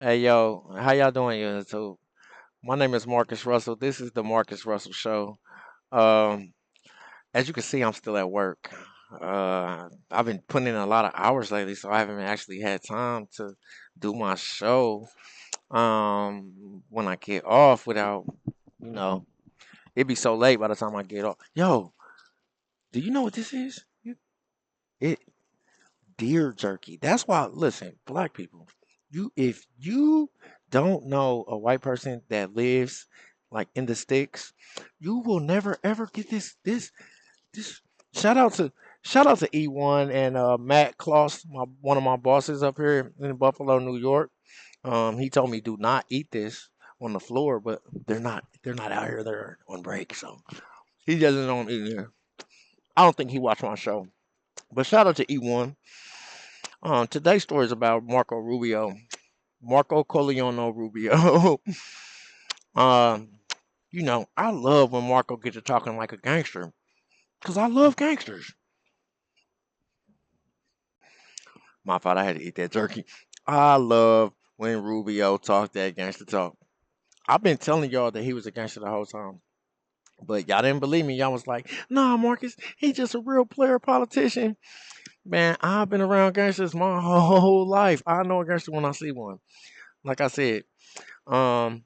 Hey yo, how y'all doing, YouTube? My name is Marcus Russell. This is the Marcus Russell Show. Um, as you can see, I'm still at work. I've been putting in a lot of hours lately, so I haven't actually had time to do my show. When I get off without, you know, it'd be so late by the time I get off. Yo, do you know what this is? It deer jerky. That's why. Listen, black people, if you don't know a white person that lives like in the sticks, you will never ever get this. Shout out to shout out to E1 and Matt Kloss, one of my bosses up here in Buffalo, New York. He told me do not eat this on the floor, but they're not out here. They're on break, so he doesn't know I'm eating here. I don't think he watched my show, but shout out to E1. Today's story is about Marco Rubio, Marco Coleono Rubio. um, I love when Marco gets to talking like a gangster, cause I love gangsters. My fault, I had to eat that turkey. I love when Rubio talked that gangster talk. I've been telling y'all that he was a gangster the whole time, but y'all didn't believe me. Y'all was like, "Nah, Marcus, he's just a real player politician." Man, I've been around gangsters my whole life. I know a gangster when I see one. Like I said, um,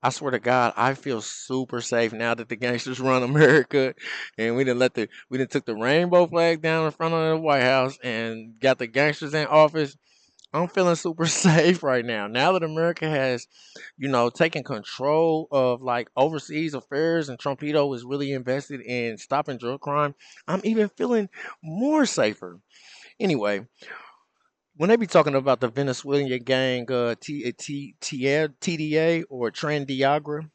I swear to God, I feel super safe now that the gangsters run America, and we didn't took the rainbow flag down in front of the White House and got the gangsters in office. I'm feeling super safe right now. Now that America has, taken control of like overseas affairs and Trumpito is really invested in stopping drug crime, I'm even feeling more safer. Anyway, when they be talking about the Venezuelan gang, TDA or Trendiagra,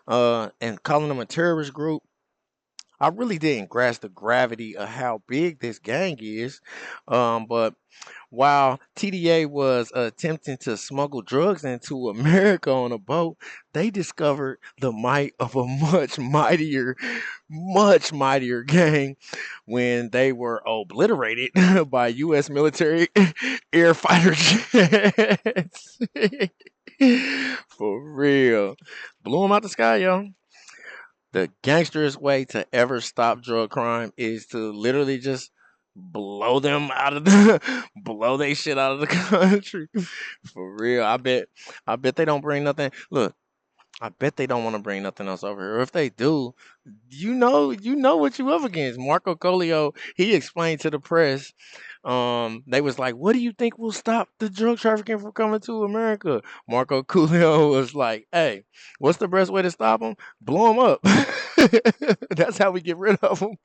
and calling them a terrorist group, I really didn't grasp the gravity of how big this gang is. But while TDA was attempting to smuggle drugs into America on a boat, they discovered the might of a much mightier gang when they were obliterated by U.S. military air fighter jets. For real. Blew them out the sky, yo. The gangsterest way to ever stop drug crime is to literally just blow them out of the blow they shit out of the country. For real. I bet they don't bring nothing. Look, I bet they don't want to bring nothing else over here. If they do, you know what you up against. Marco Colio, he explained to the press. They was like, "What do you think will stop the drug trafficking from coming to America?" Marco Coolio was like, "Hey, what's the best way to stop them? Blow them up. That's how we get rid of them."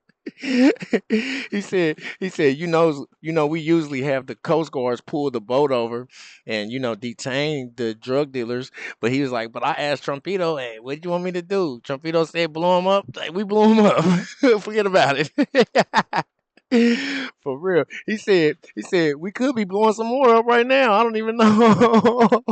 he said, we usually have the Coast Guards pull the boat over and detain the drug dealers, but he was like, but I asked Trumpito, hey, what do you want me to do? Trumpito said, blow him up. Like, we blew him up. Forget about it. For real. He said, we could be blowing some more up right now. I don't even know.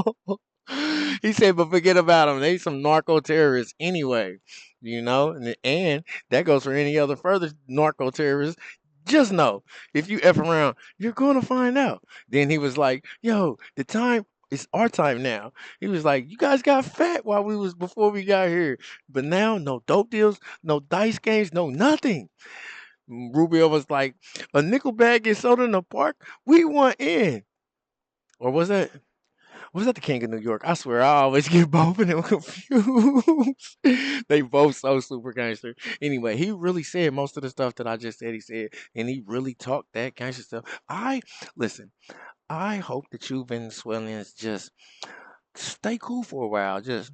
He said, but forget about them. They some narco terrorists anyway, and that goes for any other further narco terrorists. Just know, if you F around, you're going to find out. Then he was like, yo, the time it's our time now. He was like, you guys got fat while we was before we got here. But now no dope deals, no dice games, no nothing. Rubio was like, a nickel bag gets sold in the park, we want in. Or was that the King of New York? I swear I always get both of them confused. They both so super gangster. Anyway, he really said most of the stuff that I just said he said, and he really talked that gangster stuff. Listen, I hope that you Venezuelans just stay cool for a while. Just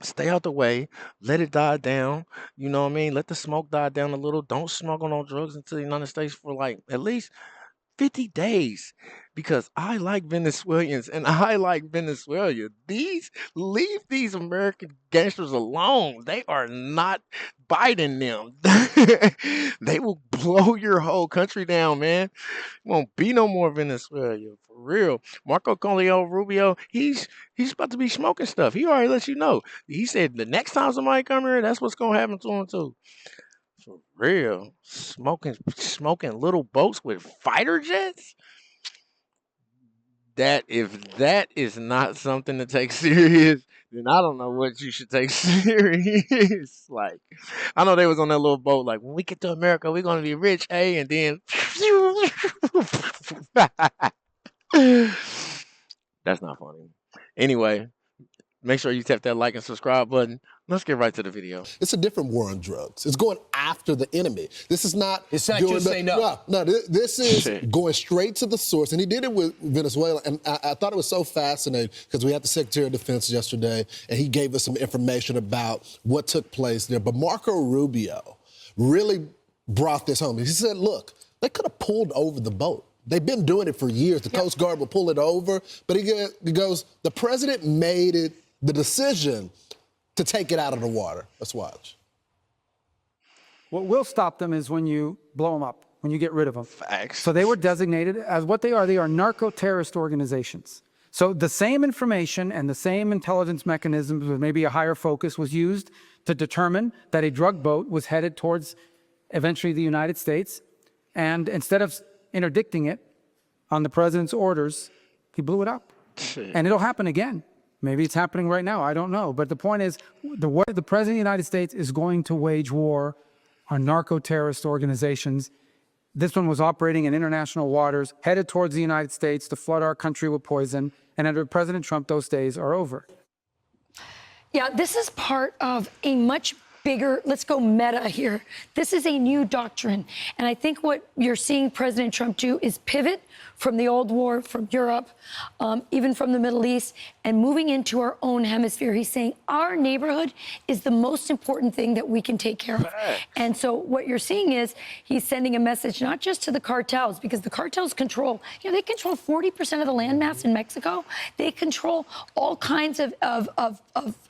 stay out the way, let it die down. You know what I mean? Let the smoke die down a little. Don't smuggle no drugs into the United States for like at least 50 days because I like Venezuelans and I like Venezuela. Leave these American gangsters alone. They are not biting them. They will blow your whole country down, man. Won't be no more Venezuela for real. Marco Colio Rubio, he's about to be smoking stuff. He already let you know. He said the next time somebody come here, that's what's gonna happen to him too. For real, smoking little boats with fighter jets. if that is not something to take serious, then I don't know what you should take serious. Like, I know they was on that little boat. Like, when we get to America, we're gonna be rich, and then that's not funny. Anyway, make sure you tap that like and subscribe button. Let's get right to the video. It's a different war on drugs. It's going after the enemy. This is not. It's not just say no. No, this is Shit. going straight to the source, and he did it with Venezuela. And I thought it was so fascinating because we had the Secretary of Defense yesterday, and he gave us some information about what took place there. But Marco Rubio really brought this home. He said, "Look, they could have pulled over the boat. They've been doing it for years. The Coast Guard will pull it over, but he goes, the president made it the decision to take it out of the water." Let's watch. What will stop them is when you blow them up, when you get rid of them. Facts. So they were designated as what they are narco-terrorist organizations. So the same information and the same intelligence mechanisms with maybe a higher focus was used to determine that a drug boat was headed towards eventually the United States. And instead of interdicting it on the president's orders, he blew it up. And it'll happen again. Maybe it's happening right now. I don't know. But the point is, the president of the United States is going to wage war on narco-terrorist organizations. This one was operating in international waters, headed towards the United States to flood our country with poison. And under President Trump, those days are over. Yeah, this is part of a much bigger, let's go meta here. This is a new doctrine. And I think what you're seeing President Trump do is pivot from the old war, from Europe, even from the Middle East, and moving into our own hemisphere. He's saying our neighborhood is the most important thing that we can take care of. And so what you're seeing is he's sending a message not just to the cartels, because the cartels control, they control 40% of the landmass in Mexico. They control all kinds of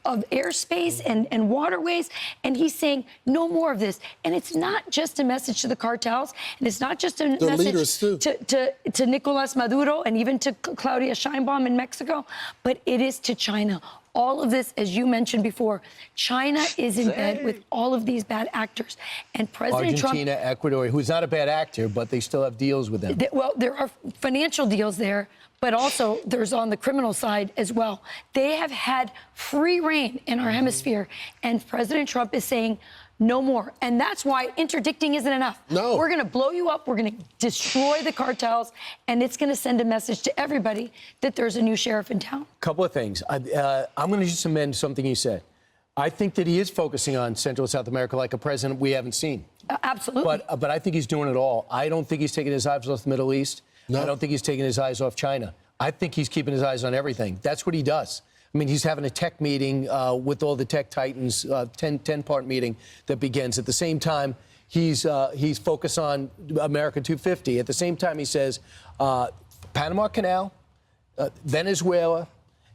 airspace and waterways. And he's saying no more of this. And it's not just a message to the cartels, and it's not just a message to Nicolas Maduro and even to Claudia Sheinbaum in Mexico, but it is to China. All of this, as you mentioned before, China is in bed with all of these bad actors. And President Argentina, Trump, Ecuador, who's not a bad actor, but they still have deals with them. Well, there are financial deals there, but also there's on the criminal side as well. They have had free reign in our hemisphere, and President Trump is saying, no more. And that's why interdicting isn't enough. No. We're going to blow you up. We're going to destroy the cartels. And it's going to send a message to everybody that there's a new sheriff in town. Couple of things. I'm going to just amend something you said. I think that he is focusing on Central and South America like a president we haven't seen. Absolutely. But I think he's doing it all. I don't think he's taking his eyes off the Middle East. No. I don't think he's taking his eyes off China. I think he's keeping his eyes on everything. That's what he does. I mean, he's having a tech meeting with all the tech titans, 10-part meeting that begins. At the same time, he's focused on America 250. At the same time, he says Panama Canal, Venezuela,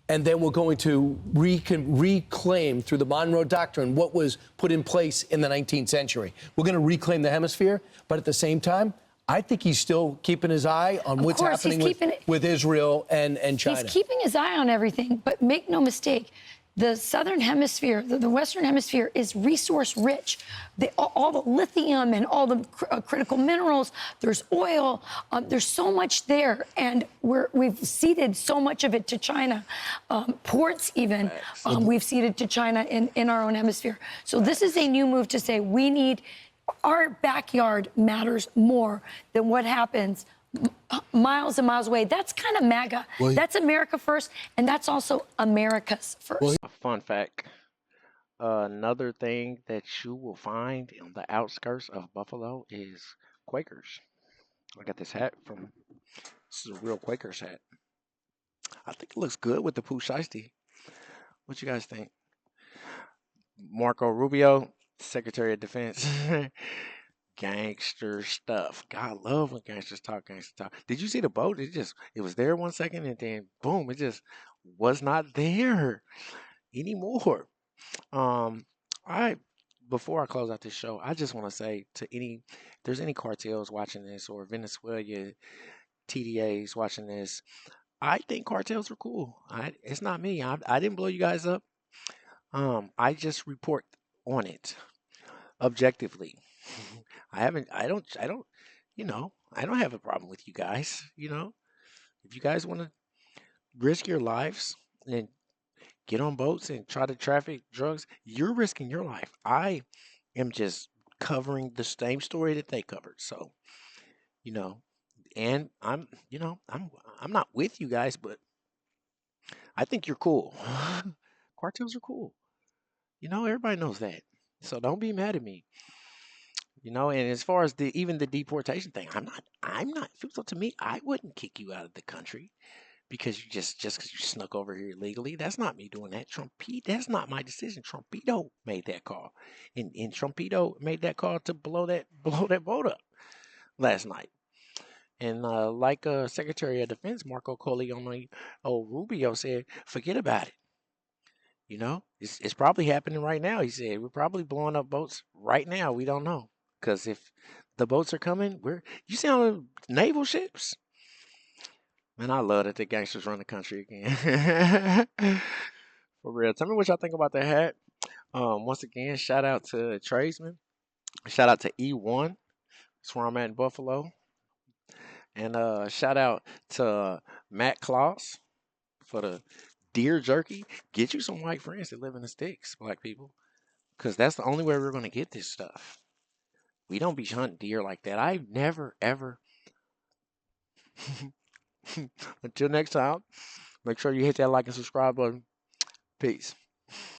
and then we're going to reclaim through the Monroe Doctrine what was put in place in the 19th century. We're going to reclaim the hemisphere, but at the same time, I think he's still keeping his eye on what's happening with Israel and China. He's keeping his eye on everything, but make no mistake, the southern hemisphere, the western hemisphere is resource rich. All the lithium and all the critical minerals, there's oil, there's so much there, and we've ceded so much of it to China. Ports even, we've ceded to China in our own hemisphere. So this is a new move to say we need, our backyard matters more than what happens miles and miles away. That's kind of MAGA. That's America first, and that's also America's first. A fun fact. Another thing that you will find on the outskirts of Buffalo is Quakers. I got this hat this is a real Quakers hat. I think it looks good with the Pooh Shiesty. What you guys think? Marco Rubio, Secretary of Defense. Gangster stuff. God, I love when gangsters talk gangster talk. Did you see the boat? It was there 1 second and then boom, it just was not there anymore. Before I close out this show, I just want to say to if there's any cartels watching this or Venezuela TDAs watching this, I think cartels are cool. It's not me. I didn't blow you guys up. I just report on it objectively. I don't have a problem with you guys. If you guys want to risk your lives and get on boats and try to traffic drugs, you're risking your life. I am just covering the same story that they covered. So, you know, and I'm not with you guys, but I think you're cool. Cartels are cool. Everybody knows that. So don't be mad at me. And as far as the deportation thing, I'm not if it was up to me, I wouldn't kick you out of the country because you just because you snuck over here illegally. That's not me doing that. That's not my decision. Trumpito made that call. And Trumpito made that call to blow that blow that boat up last night. And like Secretary of Defense Marco Corleone Rubio said, forget about it. It's probably happening right now. He said we're probably blowing up boats right now. We don't know because if the boats are coming, you see all the naval ships. Man, I love that the gangsters run the country again. For real. Tell me what y'all think about that hat. Once again, shout out to Tradesman. Shout out to E1. That's where I'm at in Buffalo. And shout out to Matt Claus for the deer jerky. Get you some white friends that live in the sticks, black people. Because that's the only way we're going to get this stuff. We don't be hunting deer like that. I've never, ever. Until next time, make sure you hit that like and subscribe button. Peace.